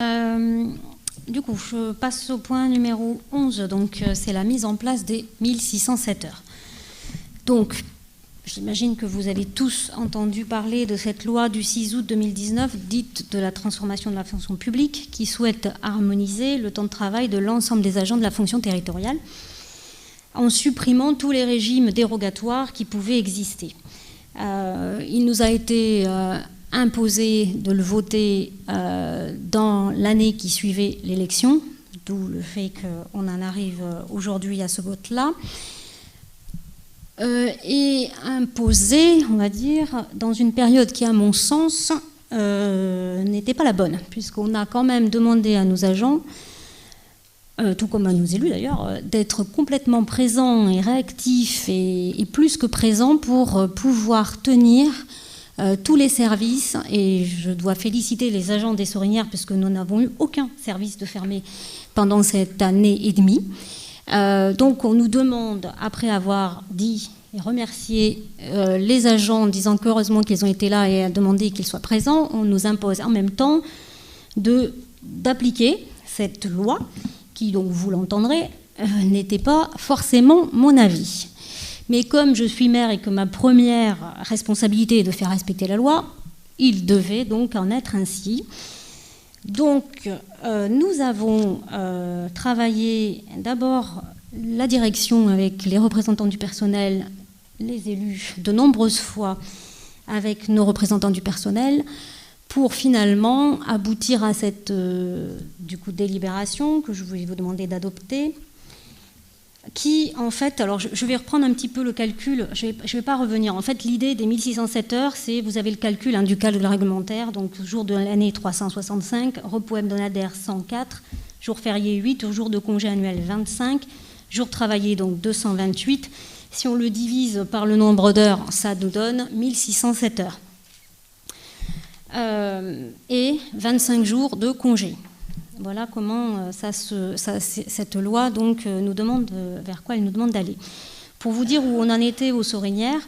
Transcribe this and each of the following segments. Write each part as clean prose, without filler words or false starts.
Du coup, je passe au point numéro 11, donc c'est la mise en place des 1607 heures. Donc, j'imagine que vous avez tous entendu parler de cette loi du 6 août 2019, dite de la transformation de la fonction publique, qui souhaite harmoniser le temps de travail de l'ensemble des agents de la fonction territoriale, en supprimant tous les régimes dérogatoires qui pouvaient exister. Il nous a été imposé de le voter dans l'année qui suivait l'élection, d'où le fait qu'on en arrive aujourd'hui à ce vote-là, et imposé, on va dire, dans une période qui, à mon sens, n'était pas la bonne, puisqu'on a quand même demandé à nos agents, tout comme à nos élus d'ailleurs, d'être complètement présents et réactifs et plus que présents pour pouvoir tenir tous les services. Et je dois féliciter les agents des Sorinières puisque nous n'avons eu aucun service de fermé pendant cette année et demie. Donc on nous demande, après avoir dit et remercié les agents en disant qu'heureusement qu'ils ont été là et à demander qu'ils soient présents, on nous impose en même temps d'appliquer cette loi qui, donc vous l'entendrez, n'était pas forcément mon avis. Mais comme je suis maire et que ma première responsabilité est de faire respecter la loi, il devait donc en être ainsi. Donc nous avons travaillé d'abord la direction avec les représentants du personnel, les élus, de nombreuses fois avec nos représentants du personnel, pour finalement aboutir à cette délibération que je voulais vous demander d'adopter, qui en fait, alors je vais reprendre un petit peu le calcul, je vais pas revenir. En fait, l'idée des 1607 heures, c'est, vous avez le calcul du calcul réglementaire, donc jour de l'année 365, repos hebdomadaire 104, jours fériés 8, jours de congé annuel 25, jours travaillés donc 228. Si on le divise par le nombre d'heures, ça nous donne 1607 heures. Et 25 jours de congé. Voilà comment cette loi donc, nous demande, vers quoi elle nous demande d'aller. Pour vous dire où on en était aux Sorinières,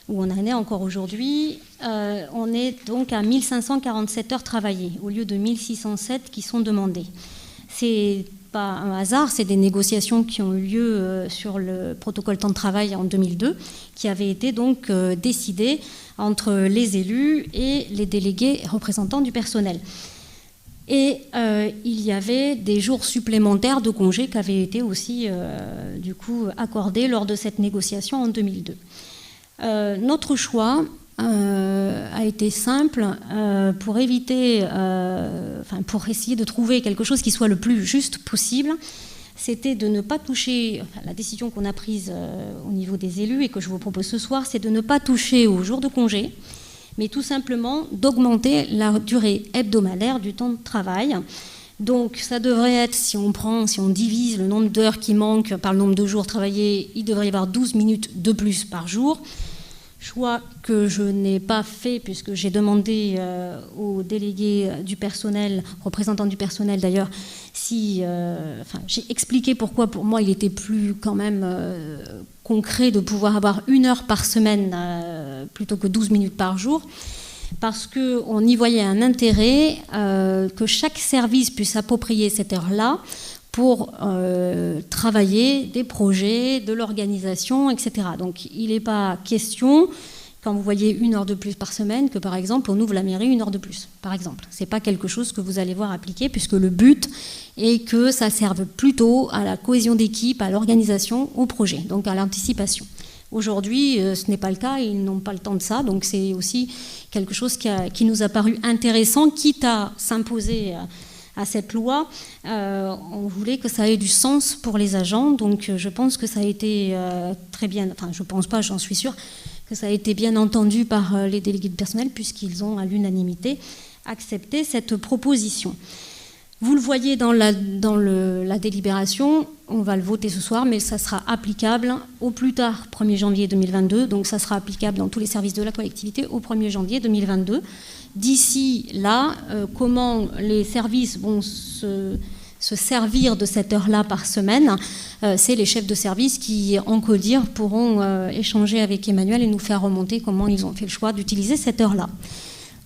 où on en est encore aujourd'hui, on est donc à 1547 heures travaillées, au lieu de 1607 qui sont demandées. C'est pas un hasard, c'est des négociations qui ont eu lieu sur le protocole temps de travail en 2002, qui avait été donc décidé entre les élus et les délégués représentants du personnel. Et il y avait des jours supplémentaires de congés qui avaient été aussi du coup accordés lors de cette négociation en 2002. Notre choix a été simple pour éviter, pour essayer de trouver quelque chose qui soit le plus juste possible. C'était de ne pas toucher, la décision qu'on a prise au niveau des élus et que je vous propose ce soir, c'est de ne pas toucher aux jours de congé, mais tout simplement d'augmenter la durée hebdomadaire du temps de travail. Donc ça devrait être, si on divise le nombre d'heures qui manquent par le nombre de jours travaillés, il devrait y avoir 12 minutes de plus par jour. Choix que je n'ai pas fait puisque j'ai demandé aux délégués du personnel, représentants du personnel d'ailleurs, j'ai expliqué pourquoi pour moi il était plus quand même concret de pouvoir avoir 1 heure par semaine plutôt que 12 minutes par jour, parce qu'on y voyait un intérêt que chaque service puisse s'approprier cette heure-là pour travailler des projets, de l'organisation, etc. Donc il n'est pas question, quand vous voyez 1 heure de plus par semaine, que par exemple on ouvre la mairie 1 heure de plus, par exemple. Ce n'est pas quelque chose que vous allez voir appliquer, puisque le but est que ça serve plutôt à la cohésion d'équipe, à l'organisation, au projet, donc à l'anticipation. Aujourd'hui, ce n'est pas le cas, ils n'ont pas le temps de ça, donc c'est aussi quelque chose qui nous a paru intéressant, quitte à s'imposer à cette loi. On voulait que ça ait du sens pour les agents, donc je pense que ça a été très bien, enfin je ne pense pas, j'en suis sûre, que ça a été bien entendu par les délégués de personnel, puisqu'ils ont à l'unanimité accepté cette proposition. Vous le voyez dans la délibération, on va le voter ce soir, mais ça sera applicable au plus tard 1er janvier 2022, donc ça sera applicable dans tous les services de la collectivité au 1er janvier 2022. D'ici là, comment les services vont se servir de cette heure-là par semaine, c'est les chefs de service qui, en CODIR, pourront échanger avec Emmanuel et nous faire remonter comment ils ont fait le choix d'utiliser cette heure-là.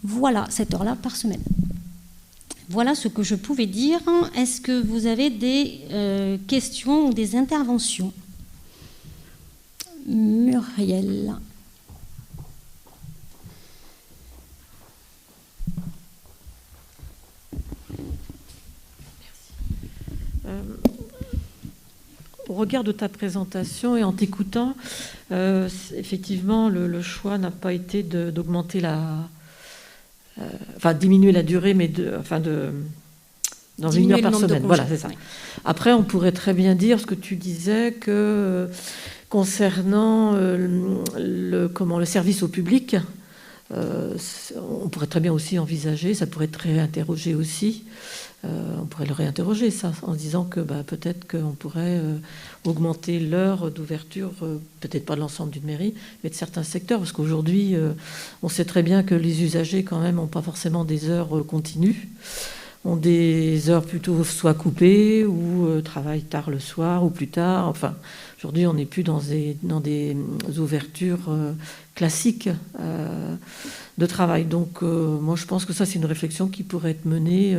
Voilà, cette heure-là par semaine. Voilà ce que je pouvais dire. Est-ce que vous avez des questions ou des interventions? Muriel. Au regard de ta présentation et en t'écoutant, effectivement, le choix n'a pas été d'augmenter diminuer la durée, mais dans diminuer 1 heure par semaine. Voilà, c'est ça. Oui. Après, on pourrait très bien dire ce que tu disais, que concernant le service au public, on pourrait très bien aussi envisager, ça pourrait être réinterrogé aussi. On pourrait le réinterroger, ça, en se disant que peut-être qu'on pourrait augmenter l'heure d'ouverture, peut-être pas de l'ensemble d'une mairie, mais de certains secteurs, parce qu'aujourd'hui, on sait très bien que les usagers, quand même, n'ont pas forcément des heures continues, ont des heures plutôt soit coupées, ou travaillent tard le soir, ou plus tard. Enfin, aujourd'hui, on n'est plus dans des ouvertures classiques de travail. Donc, moi, je pense que ça, c'est une réflexion qui pourrait être menée...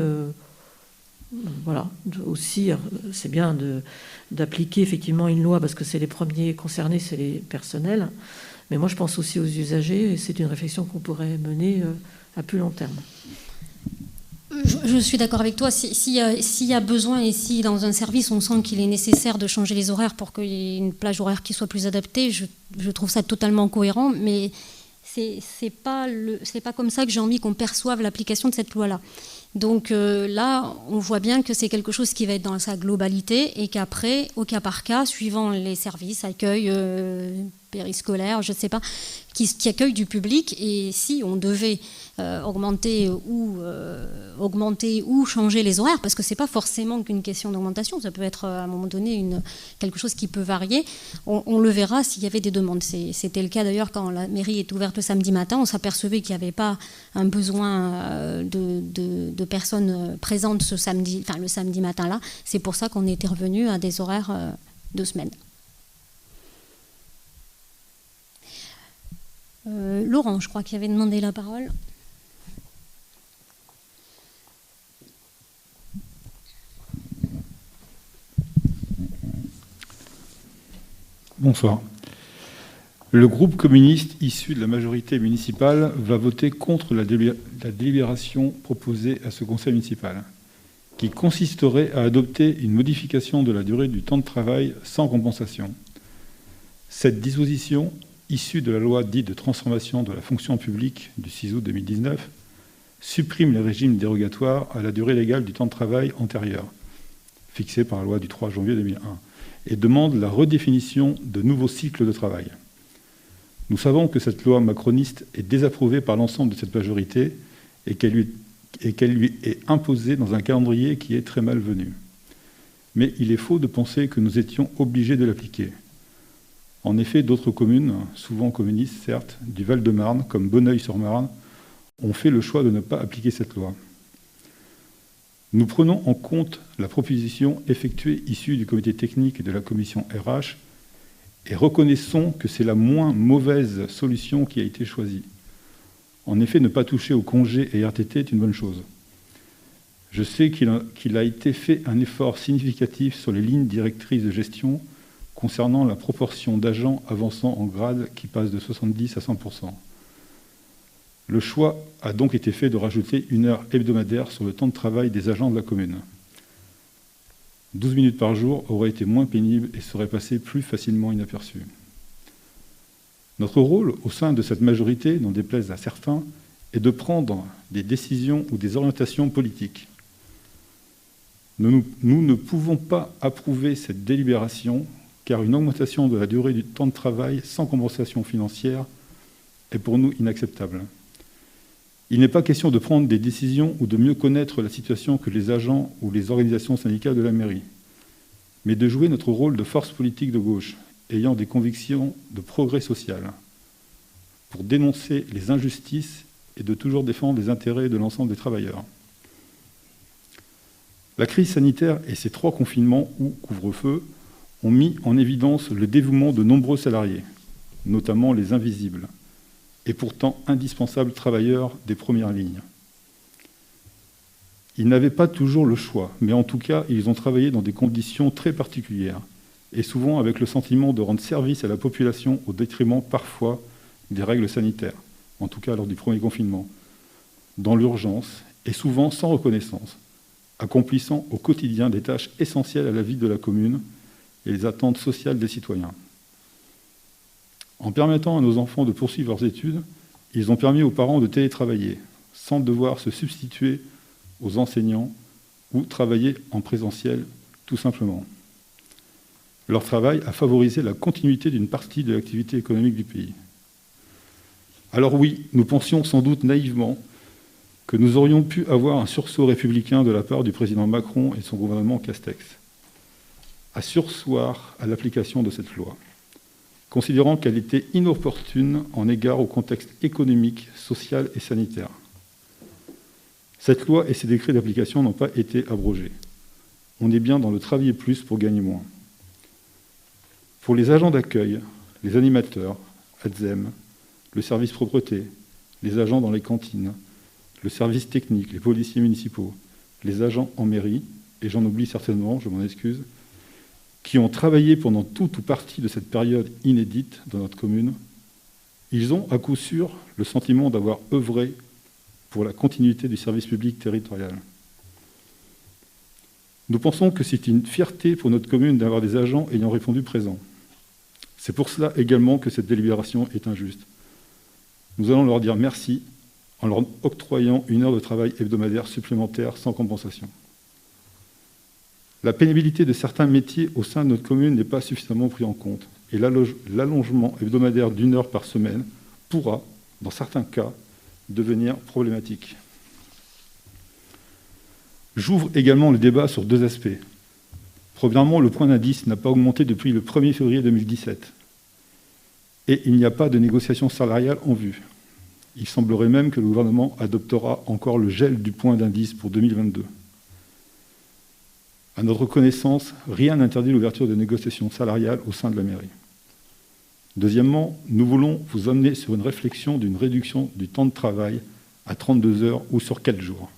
Voilà, aussi, c'est bien d'appliquer effectivement une loi parce que c'est les premiers concernés, c'est les personnels. Mais moi, je pense aussi aux usagers et c'est une réflexion qu'on pourrait mener à plus long terme. Je suis d'accord avec toi. S'il y a besoin et si dans un service on sent qu'il est nécessaire de changer les horaires pour qu'il y ait une plage horaire qui soit plus adaptée, je trouve ça totalement cohérent. Mais c'est pas comme ça que j'ai envie qu'on perçoive l'application de cette loi-là. Donc là, on voit bien que c'est quelque chose qui va être dans sa globalité et qu'après, au cas par cas, suivant les services, accueil périscolaire, je ne sais pas, qui accueillent du public, et si on devait augmenter ou changer les horaires, parce que ce n'est pas forcément qu'une question d'augmentation, ça peut être à un moment donné quelque chose qui peut varier, on le verra s'il y avait des demandes. C'était le cas d'ailleurs quand la mairie est ouverte le samedi matin, on s'apercevait qu'il n'y avait pas un besoin de personnes présentes le samedi matin-là. C'est pour ça qu'on était revenu à des horaires de semaine. Laurent, je crois qu'il avait demandé la parole. Bonsoir. Le groupe communiste issu de la majorité municipale va voter contre la délibération proposée à ce conseil municipal, qui consisterait à adopter une modification de la durée du temps de travail sans compensation. Cette disposition, issue de la loi dite de transformation de la fonction publique du 6 août 2019, supprime les régimes dérogatoires à la durée légale du temps de travail antérieur, fixé par la loi du 3 janvier 2001, et demande la redéfinition de nouveaux cycles de travail. Nous savons que cette loi macroniste est désapprouvée par l'ensemble de cette majorité et qu'elle lui est imposée dans un calendrier qui est très malvenu. Mais il est faux de penser que nous étions obligés de l'appliquer. En effet, d'autres communes, souvent communistes certes, du Val-de-Marne, comme Bonneuil-sur-Marne, ont fait le choix de ne pas appliquer cette loi. Nous prenons en compte la proposition effectuée issue du comité technique et de la commission RH et reconnaissons que c'est la moins mauvaise solution qui a été choisie. En effet, ne pas toucher aux congés et RTT est une bonne chose. Je sais qu'il a été fait un effort significatif sur les lignes directrices de gestion concernant la proportion d'agents avançant en grade qui passe de 70 à 100%. Le choix a donc été fait de rajouter 1 heure hebdomadaire sur le temps de travail des agents de la commune. 12 minutes par jour auraient été moins pénibles et seraient passées plus facilement inaperçues. Notre rôle au sein de cette majorité, n'en déplaise à certains, est de prendre des décisions ou des orientations politiques. Nous ne pouvons pas approuver cette délibération car une augmentation de la durée du temps de travail sans compensation financière est pour nous inacceptable. Il n'est pas question de prendre des décisions ou de mieux connaître la situation que les agents ou les organisations syndicales de la mairie, mais de jouer notre rôle de force politique de gauche, ayant des convictions de progrès social, pour dénoncer les injustices et de toujours défendre les intérêts de l'ensemble des travailleurs. La crise sanitaire et ses 3 confinements ou couvre-feu ont mis en évidence le dévouement de nombreux salariés, notamment les invisibles, et pourtant indispensables travailleurs des premières lignes. Ils n'avaient pas toujours le choix, mais en tout cas, ils ont travaillé dans des conditions très particulières, et souvent avec le sentiment de rendre service à la population au détriment parfois des règles sanitaires, en tout cas lors du premier confinement, dans l'urgence et souvent sans reconnaissance, accomplissant au quotidien des tâches essentielles à la vie de la commune et les attentes sociales des citoyens. En permettant à nos enfants de poursuivre leurs études, ils ont permis aux parents de télétravailler, sans devoir se substituer aux enseignants ou travailler en présentiel, tout simplement. Leur travail a favorisé la continuité d'une partie de l'activité économique du pays. Alors oui, nous pensions sans doute naïvement que nous aurions pu avoir un sursaut républicain de la part du président Macron et de son gouvernement Castex, à surseoir à l'application de cette loi, considérant qu'elle était inopportune en égard au contexte économique, social et sanitaire. Cette loi et ses décrets d'application n'ont pas été abrogés. On est bien dans le travailler plus pour gagner moins. Pour les agents d'accueil, les animateurs, ADSEM, le service propreté, les agents dans les cantines, le service technique, les policiers municipaux, les agents en mairie, et j'en oublie certainement, je m'en excuse, qui ont travaillé pendant toute ou partie de cette période inédite dans notre commune, ils ont à coup sûr le sentiment d'avoir œuvré pour la continuité du service public territorial. Nous pensons que c'est une fierté pour notre commune d'avoir des agents ayant répondu présent. C'est pour cela également que cette délibération est injuste. Nous allons leur dire merci en leur octroyant 1 heure de travail hebdomadaire supplémentaire sans compensation. La pénibilité de certains métiers au sein de notre commune n'est pas suffisamment prise en compte et l'allongement hebdomadaire d'1 heure par semaine pourra, dans certains cas, devenir problématique. J'ouvre également le débat sur 2 aspects. Premièrement, le point d'indice n'a pas augmenté depuis le 1er février 2017 et il n'y a pas de négociation salariale en vue. Il semblerait même que le gouvernement adoptera encore le gel du point d'indice pour 2022. À notre connaissance, rien n'interdit l'ouverture de négociations salariales au sein de la mairie. Deuxièmement, nous voulons vous amener sur une réflexion d'une réduction du temps de travail à 32 heures ou sur 4 jours.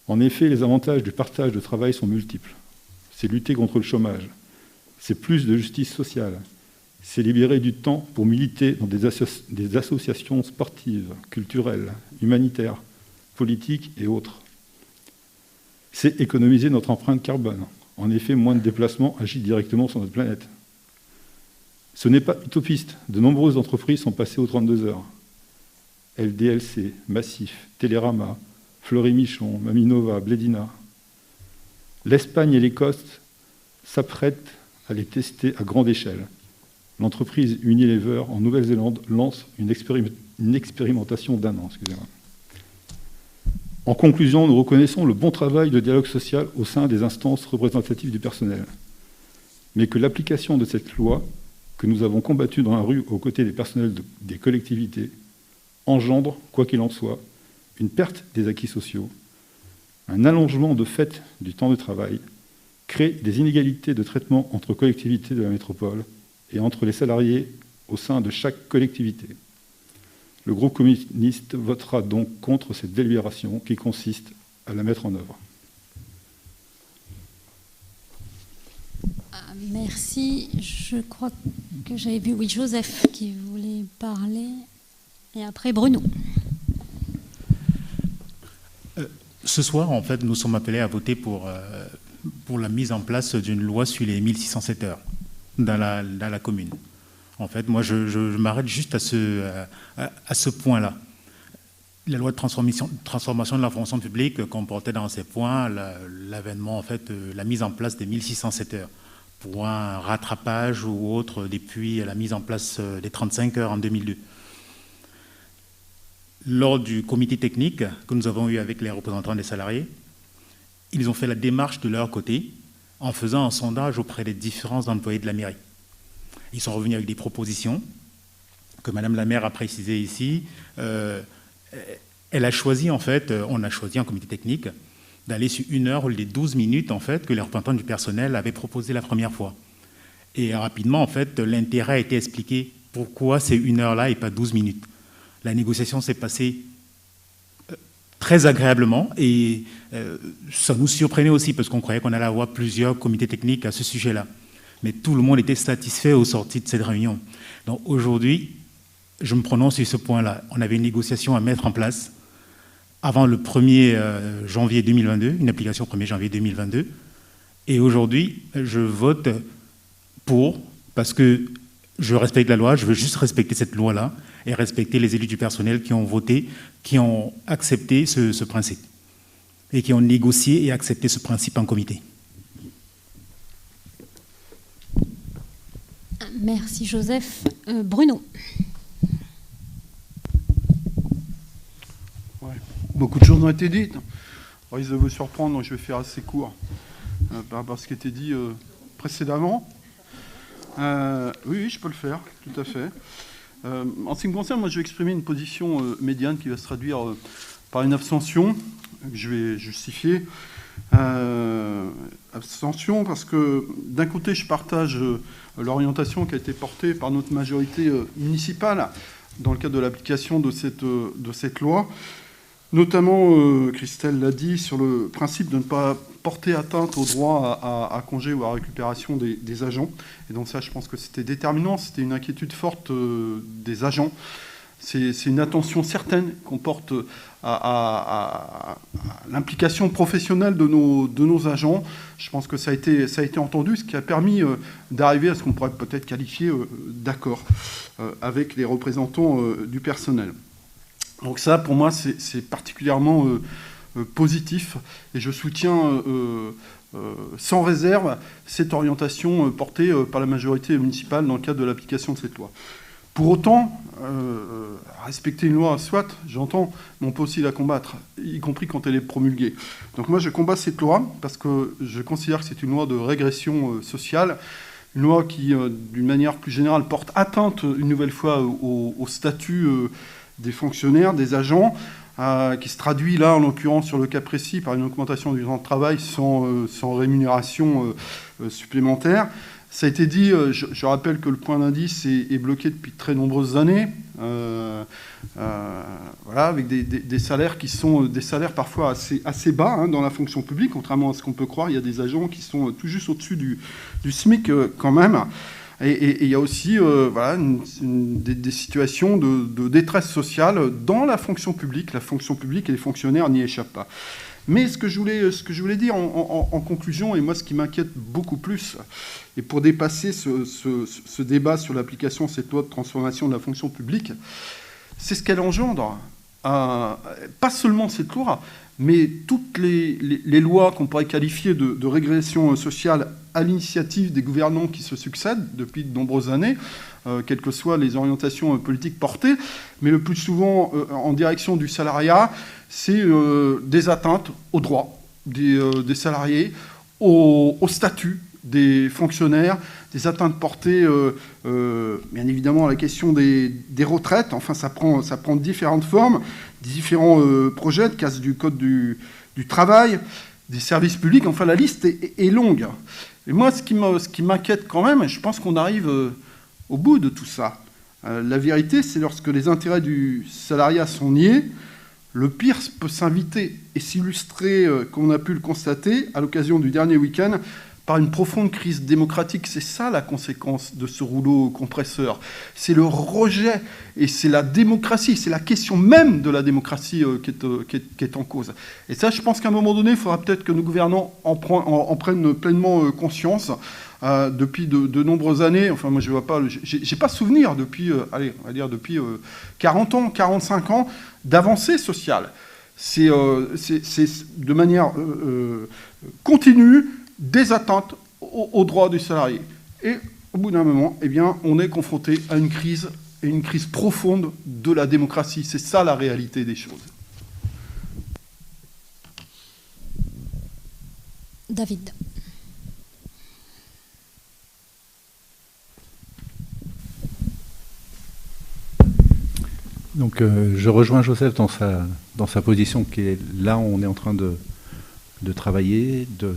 En effet, les avantages du partage de travail sont multiples. C'est lutter contre le chômage, c'est plus de justice sociale, c'est libérer du temps pour militer dans des associations sportives, culturelles, humanitaires, politiques et autres. C'est économiser notre empreinte carbone. En effet, moins de déplacements agissent directement sur notre planète. Ce n'est pas utopiste. De nombreuses entreprises sont passées aux 32 heures. LDLC, Massif, Télérama, Fleury-Michon, Maminova, Blédina. L'Espagne et l'Écosse s'apprêtent à les tester à grande échelle. L'entreprise Unilever en Nouvelle-Zélande lance une expérimentation d'1 an. En conclusion, nous reconnaissons le bon travail de dialogue social au sein des instances représentatives du personnel, mais que l'application de cette loi, que nous avons combattue dans la rue aux côtés des personnels des collectivités, engendre, quoi qu'il en soit, une perte des acquis sociaux, un allongement de fait du temps de travail, crée des inégalités de traitement entre collectivités de la métropole et entre les salariés au sein de chaque collectivité. Le groupe communiste votera donc contre cette délibération qui consiste à la mettre en œuvre. Merci. Je crois que j'avais vu, oui, Joseph qui voulait parler, et après Bruno. Ce soir, en fait, nous sommes appelés à voter pour la mise en place d'une loi sur les 1607 heures dans la commune. En fait, moi, je m'arrête juste à ce point-là. La loi de transformation de la fonction publique comportait dans ces points l'avènement, en fait, la mise en place des 1607 heures pour un rattrapage ou autre depuis la mise en place des 35 heures en 2002. Lors du comité technique que nous avons eu avec les représentants des salariés, ils ont fait la démarche de leur côté en faisant un sondage auprès des différents employés de la mairie. Ils sont revenus avec des propositions que Madame la maire a précisées ici. Elle a choisi, en fait, on a choisi en comité technique d'aller sur 1 heure ou les 12 minutes, en fait, que les représentants du personnel avaient proposé la première fois. Et rapidement, en fait, l'intérêt a été expliqué pourquoi c'est 1 heure là et pas 12 minutes. La négociation s'est passée très agréablement, et ça nous surprenait aussi parce qu'on croyait qu'on allait avoir plusieurs comités techniques à ce sujet-là. Mais tout le monde était satisfait au sorti de cette réunion. Donc aujourd'hui, je me prononce sur ce point-là. On avait une négociation à mettre en place avant le 1er janvier 2022, une application 1er janvier 2022. Et aujourd'hui, je vote pour, parce que je respecte la loi, je veux juste respecter cette loi-là et respecter les élus du personnel qui ont voté, qui ont accepté ce principe et qui ont négocié et accepté ce principe en comité. Merci Joseph. Bruno. Ouais. Beaucoup de choses ont été dites. Alors, ils vous surprendre, donc je vais faire assez court par rapport à ce qui a été dit précédemment. Oui, je peux le faire, tout à fait. En ce qui me concerne, moi, je vais exprimer une position médiane qui va se traduire par une abstention, que je vais justifier. Abstention parce que, d'un côté, je partage l'orientation qui a été portée par notre majorité municipale dans le cadre de l'application de cette loi. Notamment, Christelle l'a dit, sur le principe de ne pas porter atteinte au droit à congé ou à récupération des agents. Et donc ça, je pense que c'était déterminant, c'était une inquiétude forte des agents. C'est une attention certaine qu'on porte à l'implication professionnelle de nos agents. Je pense que ça a été entendu, ce qui a permis d'arriver à ce qu'on pourrait peut-être qualifier d'accord avec les représentants du personnel. Donc ça, pour moi, c'est particulièrement positif et je soutiens sans réserve cette orientation portée par la majorité municipale dans le cadre de l'application de cette loi. Pour autant, respecter une loi, soit, j'entends, mais on peut aussi la combattre, y compris quand elle est promulguée. Donc moi, je combats cette loi parce que je considère que c'est une loi de régression sociale, une loi qui, d'une manière plus générale, porte atteinte une nouvelle fois au statut des fonctionnaires, des agents, qui se traduit là, en l'occurrence, sur le cas précis, par une augmentation du temps de travail sans rémunération supplémentaire. Ça a été dit, je rappelle que le point d'indice est bloqué depuis de très nombreuses années, voilà, avec des salaires qui sont des salaires parfois assez bas hein, dans la fonction publique, contrairement à ce qu'on peut croire. Il y a des agents qui sont tout juste au-dessus du SMIC quand même. Et il y a aussi voilà, des situations de détresse sociale dans la fonction publique. La fonction publique et les fonctionnaires n'y échappent pas. Mais ce que je voulais dire en conclusion, et moi ce qui m'inquiète beaucoup plus, et pour dépasser ce débat sur l'application de cette loi de transformation de la fonction publique, c'est ce qu'elle engendre. Pas seulement cette loi, mais toutes les lois qu'on pourrait qualifier de régression sociale à l'initiative des gouvernants qui se succèdent depuis de nombreuses années, quelles que soient les orientations politiques portées, mais le plus souvent en direction du salariat, c'est des atteintes aux droits des salariés, au statut des fonctionnaires, des atteintes portées, bien évidemment, à la question des retraites. Enfin, ça prend différentes formes, différents projets de casse du code du travail, des services publics. Enfin, la liste est longue. Et moi, ce qui m'inquiète quand même, et je pense qu'on arrive au bout de tout ça. La vérité, c'est lorsque les intérêts du salariat sont niés, le pire peut s'inviter et s'illustrer, comme on a pu le constater, à l'occasion du dernier week-end, par une profonde crise démocratique. C'est ça la conséquence de ce rouleau compresseur. C'est le rejet et c'est la démocratie, c'est la question même de la démocratie qui est en cause. Et ça, je pense qu'à un moment donné, il faudra peut-être que nos gouvernants en prennent pleinement conscience. Depuis de nombreuses années, enfin moi je vois pas, j'ai pas souvenir depuis, allez, on va dire depuis 40 ans, 45 ans d'avancée sociale. C'est de manière continue des atteintes aux droits du salarié. Et au bout d'un moment, eh bien, on est confronté à une crise, et une crise profonde de la démocratie. C'est ça la réalité des choses. David. Donc je rejoins Joseph dans sa position qui est là, on est en train de travailler, de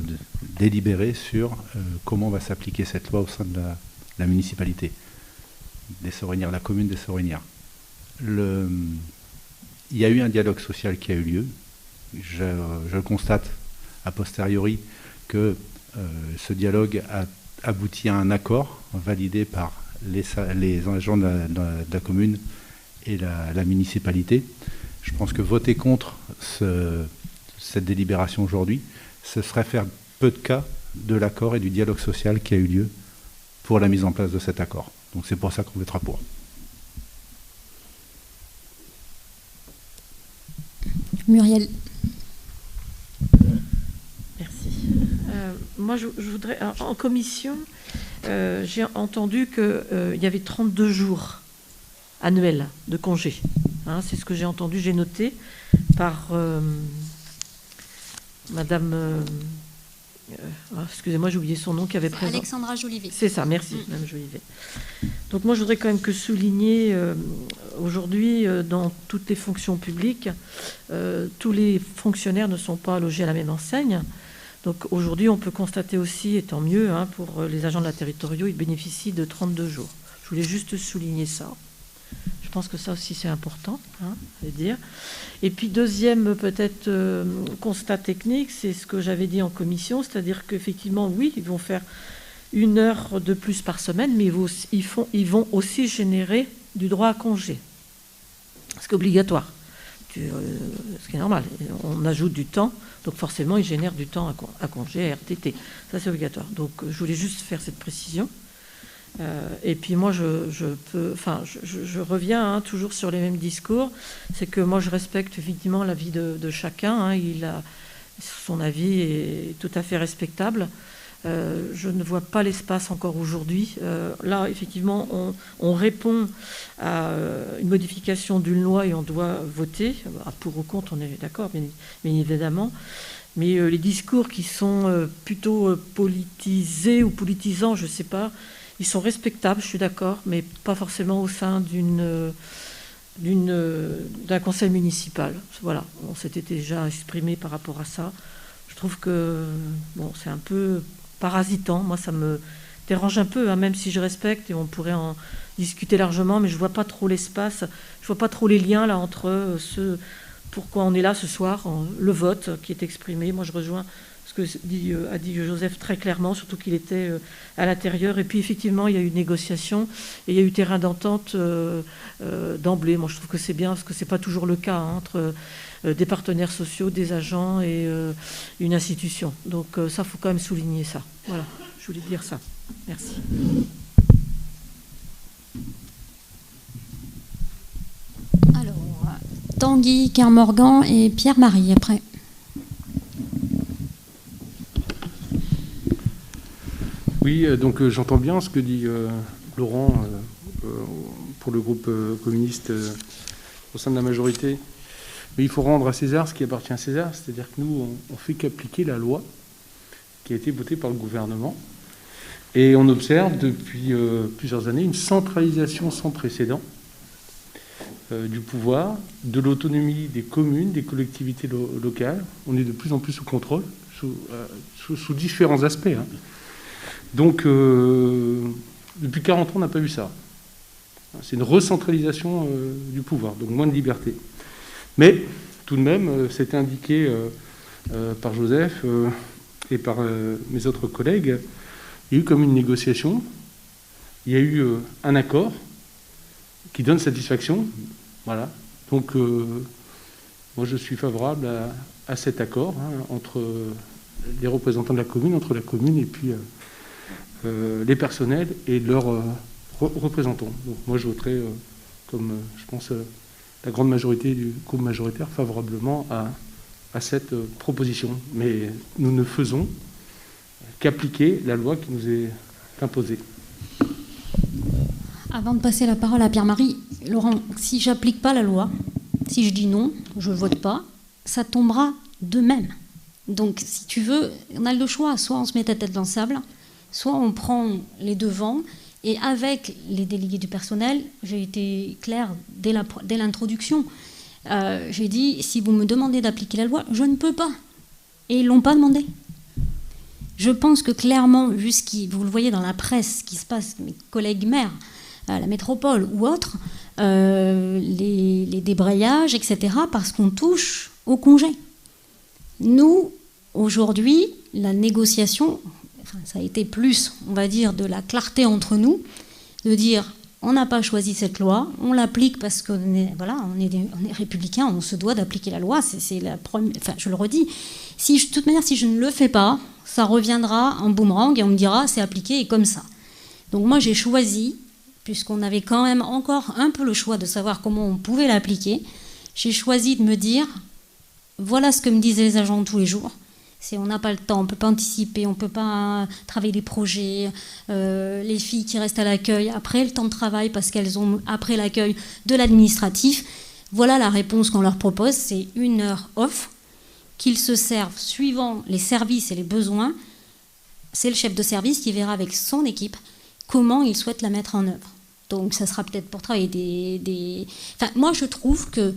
délibérer sur comment va s'appliquer cette loi au sein de la municipalité des Sorinières, la commune des Sorinières. Il y a eu un dialogue social qui a eu lieu, je constate a posteriori que ce dialogue a abouti à un accord validé par les agents de la commune et la municipalité. Je pense que voter contre cette délibération aujourd'hui, ce serait faire peu de cas de l'accord et du dialogue social qui a eu lieu pour la mise en place de cet accord. Donc c'est pour ça qu'on votera pour. Muriel. Merci. Moi, je voudrais... Alors, en commission, j'ai entendu qu'il y avait 32 jours annuels de congé. Hein, c'est ce que j'ai entendu, j'ai noté par Madame... excusez-moi, j'ai oublié son nom qui avait présenté. Alexandra Jolivet. C'est ça, merci, Madame Jolivet. Donc moi, je voudrais quand même que souligner aujourd'hui, dans toutes les fonctions publiques, tous les fonctionnaires ne sont pas logés à la même enseigne. Donc aujourd'hui, on peut constater aussi, et tant mieux, hein, pour les agents de la territoriaux, ils bénéficient de 32 jours. Je voulais juste souligner ça. Je pense que ça aussi, c'est important, hein, à dire. Et puis, deuxième, peut-être, constat technique, c'est ce que j'avais dit en commission, c'est-à-dire qu'effectivement, oui, ils vont faire 1 heure de plus par semaine, mais ils vont aussi générer du droit à congé. Ce qui est obligatoire. Ce qui est normal. On ajoute du temps, donc forcément, ils génèrent du temps à congé, à RTT. Ça, c'est obligatoire. Donc, je voulais juste faire cette précision. Et puis moi, je reviens hein, toujours sur les mêmes discours. C'est que moi, je respecte effectivement l'avis de chacun. Hein, son avis est tout à fait respectable. Je ne vois pas l'espace encore aujourd'hui. Là, effectivement, on répond à une modification d'une loi et on doit voter. Pour ou contre, on est d'accord, bien évidemment. Mais les discours qui sont plutôt politisés ou politisants, je ne sais pas, ils sont respectables, je suis d'accord, mais pas forcément au sein d'un conseil municipal. Voilà, on s'était déjà exprimé par rapport à ça. Je trouve que bon, c'est un peu parasitant. Moi, ça me dérange un peu, hein, même si je respecte et on pourrait en discuter largement, mais je vois pas trop l'espace, je vois pas trop les liens là entre pourquoi on est là ce soir, le vote qui est exprimé. Moi, je rejoins ce que a dit Joseph très clairement, surtout qu'il était à l'intérieur. Et puis, effectivement, il y a eu une négociation et il y a eu terrain d'entente d'emblée. Moi, je trouve que c'est bien, parce que c'est pas toujours le cas hein, entre des partenaires sociaux, des agents et une institution. Donc, ça, faut quand même souligner ça. Voilà, je voulais dire ça. Merci. Alors, Tanguy, Kermorgan et Pierre-Marie, après. Oui, donc j'entends bien ce que dit Laurent pour le groupe communiste au sein de la majorité. Mais il faut rendre à César ce qui appartient à César, c'est-à-dire que nous, on fait qu'appliquer la loi qui a été votée par le gouvernement. Et on observe depuis plusieurs années une centralisation sans précédent du pouvoir, de l'autonomie des communes, des collectivités locales. On est de plus en plus sous contrôle, sous différents aspects. Hein. Donc, depuis 40 ans, on n'a pas vu ça. C'est une recentralisation du pouvoir, donc moins de liberté. Mais, tout de même, c'était indiqué par Joseph et par mes autres collègues, il y a eu comme une négociation, il y a eu un accord qui donne satisfaction. Voilà. Donc, moi, je suis favorable à cet accord hein, entre les représentants de la commune, entre la commune et puis les personnels et leurs représentants. Donc moi, je voterai, comme je pense la grande majorité du groupe majoritaire, favorablement à cette proposition. Mais nous ne faisons qu'appliquer la loi qui nous est imposée. Avant de passer la parole à Pierre-Marie, Laurent, si j'applique pas la loi, si je dis non, je ne vote pas, ça tombera de même. Donc, si tu veux, on a le choix. Soit on se met la tête dans le sable, soit on prend les devants. Et avec les délégués du personnel, j'ai été claire dès l'introduction. J'ai dit, si vous me demandez d'appliquer la loi, je ne peux pas. Et ils ne l'ont pas demandé. Je pense que clairement, vous le voyez dans la presse, ce qui se passe, mes collègues maires, à la métropole ou autres, les débrayages, etc., parce qu'on touche au congé. Nous, aujourd'hui, la négociation, ça a été plus, on va dire, de la clarté entre nous, de dire on n'a pas choisi cette loi, on l'applique parce qu'on est, voilà, on est républicain, on se doit d'appliquer la loi, c'est la première, enfin, je le redis, de toute manière, si je ne le fais pas, ça reviendra en boomerang et on me dira c'est appliqué et comme ça. Donc moi j'ai choisi, puisqu'on avait quand même encore un peu le choix de savoir comment on pouvait l'appliquer, j'ai choisi de me dire voilà ce que me disaient les agents tous les jours. On n'a pas le temps, on ne peut pas anticiper, on ne peut pas travailler des projets. Les filles qui restent à l'accueil après le temps de travail parce qu'elles ont, après l'accueil, de l'administratif. Voilà la réponse qu'on leur propose, c'est 1 heure off, qu'ils se servent suivant les services et les besoins. C'est le chef de service qui verra avec son équipe comment il souhaite la mettre en œuvre. Donc ça sera peut-être pour travailler Enfin, moi je trouve que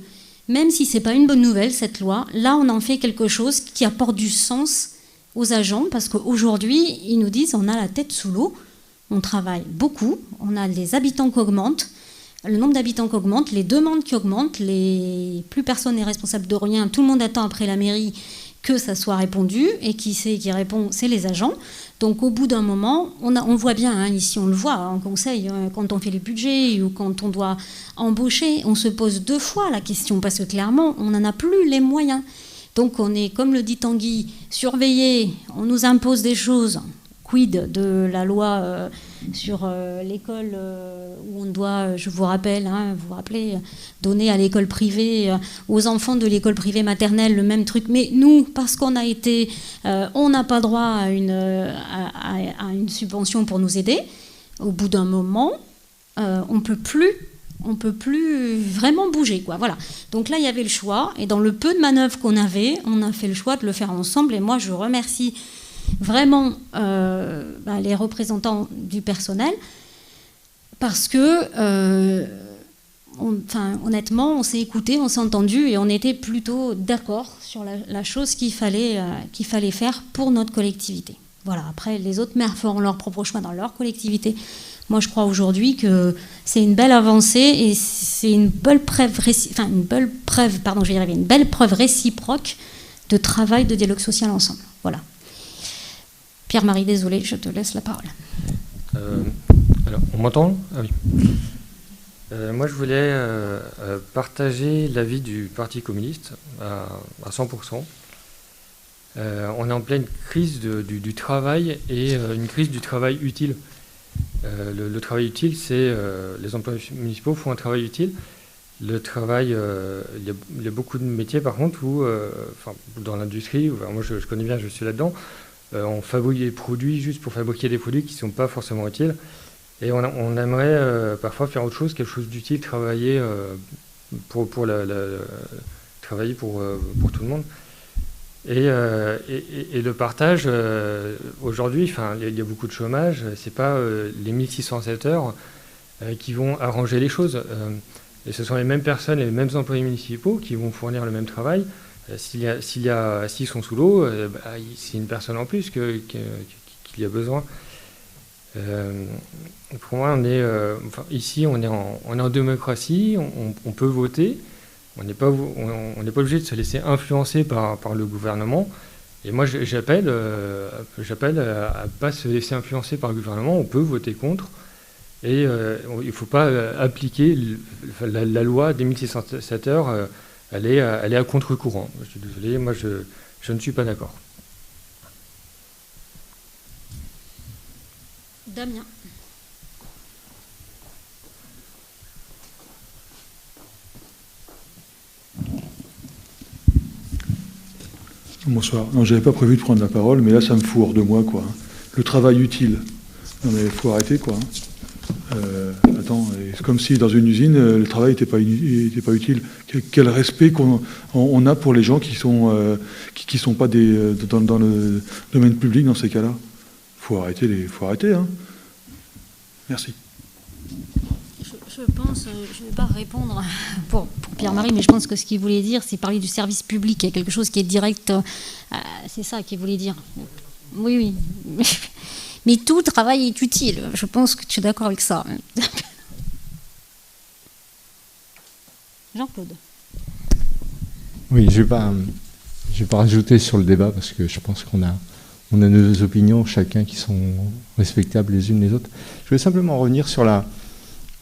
même si ce n'est pas une bonne nouvelle, cette loi, là, on en fait quelque chose qui apporte du sens aux agents, parce qu'aujourd'hui, ils nous disent on a la tête sous l'eau, on travaille beaucoup, on a les habitants qui augmentent, le nombre d'habitants qui augmente, les demandes qui augmentent, plus personne n'est responsable de rien, tout le monde attend après la mairie que ça soit répondu, et qui répond, c'est les agents. Donc au bout d'un moment, on voit bien, hein, ici on le voit en conseil, quand on fait les budgets ou quand on doit embaucher, on se pose 2 fois la question, parce que clairement, on n'en a plus les moyens. Donc on est, comme le dit Tanguy, surveillé, on nous impose des choses. Quid de la loi sur l'école où on doit, je vous rappelle, hein, vous vous rappelez, donner à l'école privée, aux enfants de l'école privée maternelle le même truc. Mais nous, parce qu'on a été, on n'a pas droit à une subvention pour nous aider. Au bout d'un moment, on peut plus vraiment bouger, quoi. Voilà. Donc là, il y avait le choix, et dans le peu de manœuvres qu'on avait, on a fait le choix de le faire ensemble. Et moi, je remercie vraiment les représentants du personnel, parce que honnêtement on s'est écouté, on s'est entendu et on était plutôt d'accord sur la chose qu'il fallait faire pour notre collectivité. Voilà, après les autres maires feront leur propre choix dans leur collectivité. Moi je crois aujourd'hui que c'est une belle avancée et c'est une belle preuve réciproque de travail, de dialogue social ensemble. Voilà. Pierre-Marie, désolé, je te laisse la parole. Alors, on m'entend ? Ah oui. Moi, je voulais partager l'avis du Parti communiste à 100%. On est en pleine crise du travail et une crise du travail utile. Le travail utile, c'est les employés municipaux font un travail utile. Le travail, il y a beaucoup de métiers, par contre, où, dans l'industrie, moi je connais bien, je suis là-dedans, on fabrique des produits juste pour fabriquer des produits qui ne sont pas forcément utiles. Et on aimerait parfois faire autre chose, quelque chose d'utile, travailler pour tout le monde. Et le partage, aujourd'hui, il y a beaucoup de chômage. Ce n'est pas les 1607 heures qui vont arranger les choses. Et ce sont les mêmes personnes, les mêmes employés municipaux qui vont fournir le même travail. S'ils sont sous l'eau, c'est une personne en plus qu'il y a besoin. Pour moi, ici, on est en démocratie, on peut voter, on n'est pas obligé de se laisser influencer par le gouvernement. Et moi, j'appelle à ne pas se laisser influencer par le gouvernement, on peut voter contre. Et il ne faut pas appliquer la loi des 1607 heures. Elle est à contre-courant. Je suis désolé, moi je ne suis pas d'accord. Damien. Bonsoir. Non, j'avais pas prévu de prendre la parole, mais là ça me fout hors de moi, quoi. Le travail utile. Non mais il faut arrêter, quoi. Attends, c'est comme si dans une usine, le travail n'était pas utile. Quel respect on a pour les gens qui sont pas dans le domaine public dans ces cas-là. Faut arrêter, hein. Merci. Je pense, je ne vais pas répondre pour Pierre-Marie, mais je pense que ce qu'il voulait dire, c'est parler du service public. Il y a quelque chose qui est direct. C'est ça qu'il voulait dire. Oui. Mais tout travail est utile. Je pense que tu es d'accord avec ça. Jean-Claude. Oui, je ne vais pas Je ne vais pas rajouter sur le débat parce que je pense qu'on a nos opinions, chacun qui sont respectables les unes les autres. Je voulais simplement revenir sur la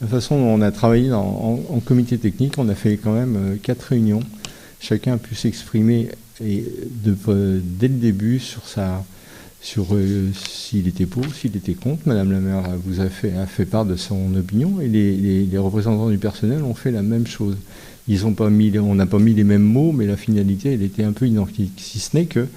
façon dont on a travaillé en comité technique. On a fait quand même 4 réunions. Chacun a pu s'exprimer dès le début sur s'il était pour, s'il était contre. Madame la maire a fait part de son opinion et les représentants du personnel ont fait la même chose. On n'a pas mis les mêmes mots, mais la finalité, elle était un peu identique. Si ce n'est que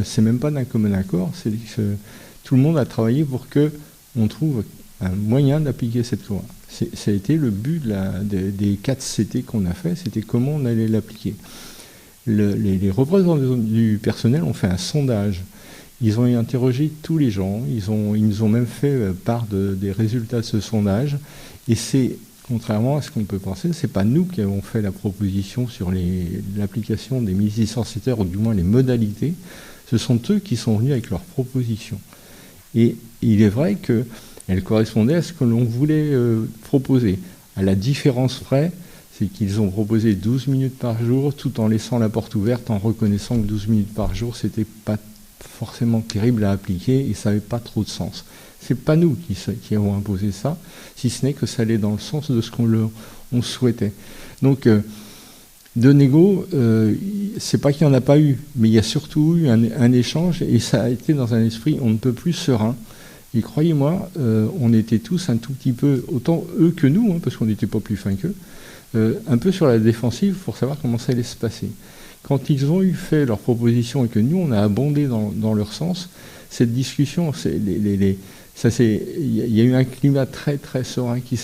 c'est même pas d'un commun accord, c'est que tout le monde a travaillé pour qu'on trouve un moyen d'appliquer cette loi. Ça a été le but des 4 CT qu'on a fait, c'était comment on allait l'appliquer. Les représentants du personnel ont fait un sondage. Ils ont interrogé tous les gens, ils nous ont même fait part des résultats de ce sondage. Et c'est, contrairement à ce qu'on peut penser, c'est pas nous qui avons fait la proposition sur l'application des 1607 heures, ou du moins les modalités. Ce sont eux qui sont venus avec leurs propositions. Et il est vrai qu'elles correspondaient à ce que l'on voulait proposer. À la différence près, c'est qu'ils ont proposé 12 minutes par jour, tout en laissant la porte ouverte, en reconnaissant que 12 minutes par jour, c'était pas forcément terrible à appliquer et ça n'avait pas trop de sens. C'est pas nous qui avons imposé ça, si ce n'est que ça allait dans le sens de ce qu'on souhaitait. Donc, de négo, c'est pas qu'il n'y en a pas eu, mais il y a surtout eu un échange et ça a été dans un esprit on ne peut plus serein. Et croyez-moi, on était tous un tout petit peu, autant eux que nous, parce qu'on n'était pas plus fins qu'eux, un peu sur la défensive pour savoir comment ça allait se passer. Quand ils ont fait leurs propositions et que nous, on a abondé dans leur sens, cette discussion, il y a eu un climat très très serein qui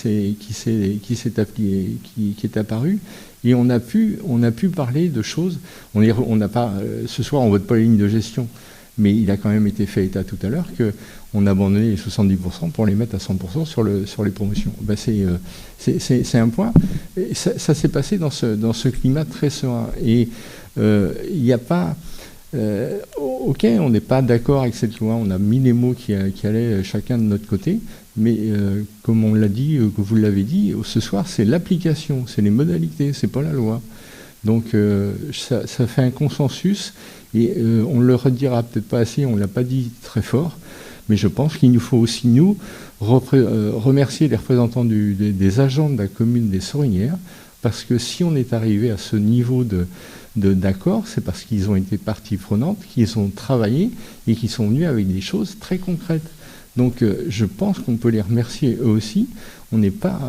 est apparu, et on a pu parler de choses. On n'a pas, ce soir, on vote pas les lignes de gestion, mais il a quand même été fait état tout à l'heure qu'on a abandonné les 70% pour les mettre à 100% sur les promotions. Ben c'est un point. Et ça s'est passé dans ce climat très serein. Et il n'y a pas... ok, on n'est pas d'accord avec cette loi, on a mis les mots qui allaient chacun de notre côté, mais comme on l'a dit, que vous l'avez dit, ce soir, c'est l'application, c'est les modalités, c'est pas la loi. Donc ça fait un consensus, et on le redira peut-être pas assez, on ne l'a pas dit très fort, mais je pense qu'il nous faut aussi, nous, remercier les représentants des agents de la commune des Sorinières, parce que si on est arrivé à ce niveau d'accord, c'est parce qu'ils ont été partie prenante, qu'ils ont travaillé et qu'ils sont venus avec des choses très concrètes. Donc je pense qu'on peut les remercier eux aussi. On n'est pas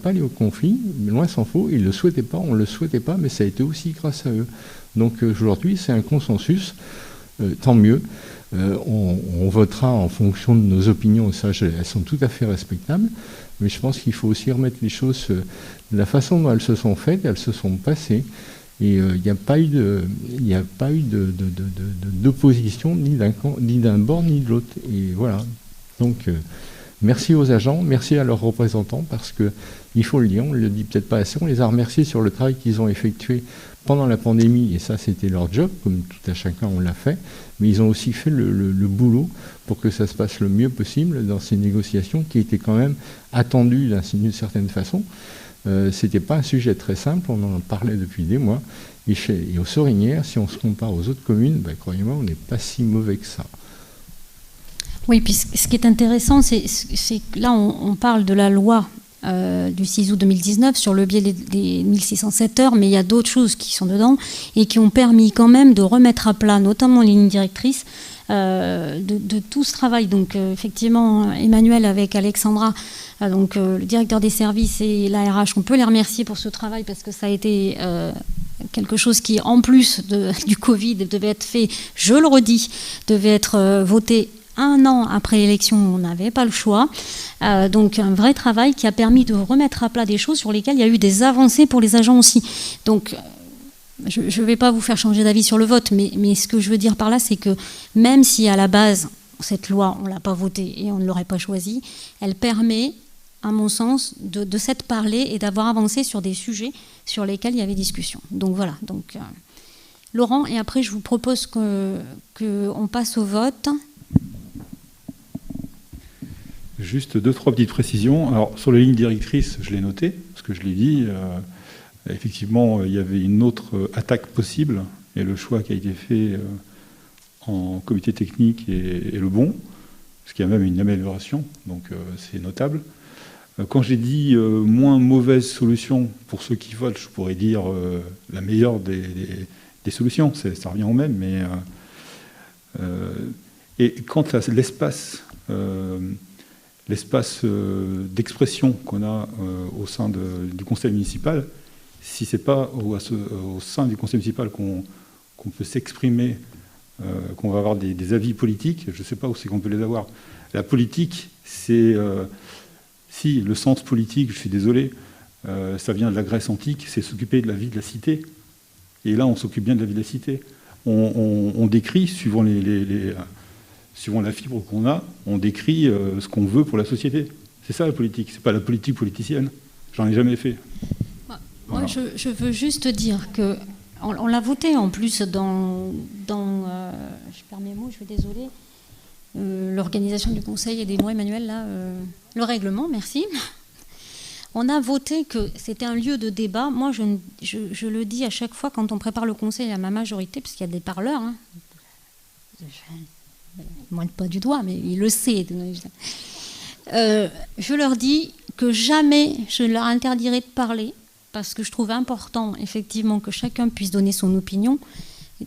allé au conflit, mais loin s'en faut. Ils ne le souhaitaient pas, on ne le souhaitait pas, mais ça a été aussi grâce à eux. Donc aujourd'hui, c'est un consensus, tant mieux. On votera en fonction de nos opinions, ça, elles sont tout à fait respectables, mais je pense qu'il faut aussi remettre les choses de la façon dont elles se sont faites, elles se sont passées. Et il n'y a pas eu d'opposition ni d'un bord ni de l'autre. Et voilà. Donc, merci aux agents, merci à leurs représentants, parce qu'il faut le dire, on ne le dit peut-être pas assez, on les a remerciés sur le travail qu'ils ont effectué pendant la pandémie, et ça c'était leur job, comme tout à chacun on l'a fait, mais ils ont aussi fait le boulot pour que ça se passe le mieux possible dans ces négociations qui étaient quand même attendues d'une certaine façon. C'était pas un sujet très simple, on en parlait depuis des mois, et aux Sorinières, si on se compare aux autres communes, croyez-moi, on n'est pas si mauvais que ça. Oui, puis ce qui est intéressant, c'est que là, on parle de la loi du 6 août 2019 sur le biais des 1607 heures, mais il y a d'autres choses qui sont dedans et qui ont permis quand même de remettre à plat, notamment les lignes directrices, de tout ce travail. Donc effectivement, Emmanuel avec Alexandra, donc le directeur des services et la RH, on peut les remercier pour ce travail parce que ça a été quelque chose qui, en plus du Covid, devait être fait, je le redis, devait être voté 1 an après l'élection, on n'avait pas le choix. Donc un vrai travail qui a permis de remettre à plat des choses sur lesquelles il y a eu des avancées pour les agents aussi. Donc je ne vais pas vous faire changer d'avis sur le vote, mais ce que je veux dire par là, c'est que même si à la base, cette loi, on ne l'a pas votée et on ne l'aurait pas choisie, elle permet, à mon sens, de s'être parlé et d'avoir avancé sur des sujets sur lesquels il y avait discussion. Donc voilà. Donc, Laurent, et après je vous propose qu'on passe au vote. Juste 2-3 petites précisions. Alors, sur les lignes directrices, je l'ai noté, parce que je l'ai dit, Effectivement, il y avait une autre attaque possible, et le choix qui a été fait en comité technique est le bon, parce qu'il y a même une amélioration, donc c'est notable. Quand j'ai dit moins mauvaise solution pour ceux qui votent, je pourrais dire la meilleure des solutions, ça revient au même, mais... et quant à l'espace d'expression qu'on a au sein du conseil municipal, si ce n'est pas au sein du conseil municipal qu'on peut s'exprimer, qu'on va avoir des avis politiques, je ne sais pas où c'est qu'on peut les avoir. La politique, c'est... si le sens politique, je suis désolé, ça vient de la Grèce antique, c'est s'occuper de la vie de la cité. Et là, on s'occupe bien de la vie de la cité. On décrit, suivant la fibre qu'on a, on décrit ce qu'on veut pour la société. C'est ça la politique, c'est pas la politique politicienne. J'en ai jamais fait. Moi, je veux juste dire que on l'a voté en plus dans je perds mes mots, je suis désolée, l'organisation du conseil, aidez-moi Emmanuel, là, le règlement, merci. On a voté que c'était un lieu de débat. Moi, je le dis à chaque fois quand on prépare le conseil à ma majorité, parce qu'il y a des parleurs, hein. Je ne pointe pas du doigt, mais il le sait. Je leur dis que jamais je leur interdirai de parler, parce que je trouve important, effectivement, que chacun puisse donner son opinion,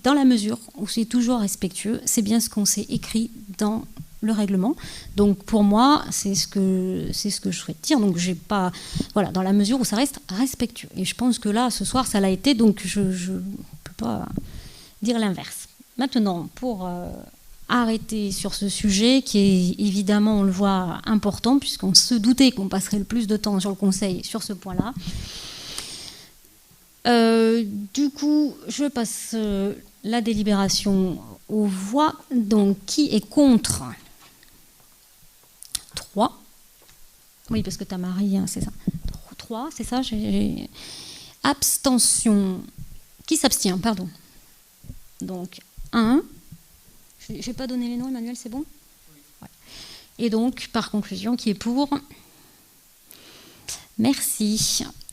dans la mesure où c'est toujours respectueux. C'est bien ce qu'on s'est écrit dans le règlement. Donc, pour moi, c'est ce que je souhaite dire. Donc, j'ai pas... Voilà, dans la mesure où ça reste respectueux. Et je pense que là, ce soir, ça l'a été, donc je ne peux pas dire l'inverse. Maintenant, pour arrêter sur ce sujet, qui est évidemment, on le voit, important, puisqu'on se doutait qu'on passerait le plus de temps sur le Conseil sur ce point-là. Du coup, je passe la délibération aux voix. Donc, qui est contre ? 3. Oui, parce que tu as Marie, hein, c'est ça. 3, c'est ça. Abstention. Qui s'abstient ? Pardon. Donc, 1. Je n'ai pas donné les noms, Emmanuel, c'est bon ? Ouais. Et donc, par conclusion, qui est pour ? Merci.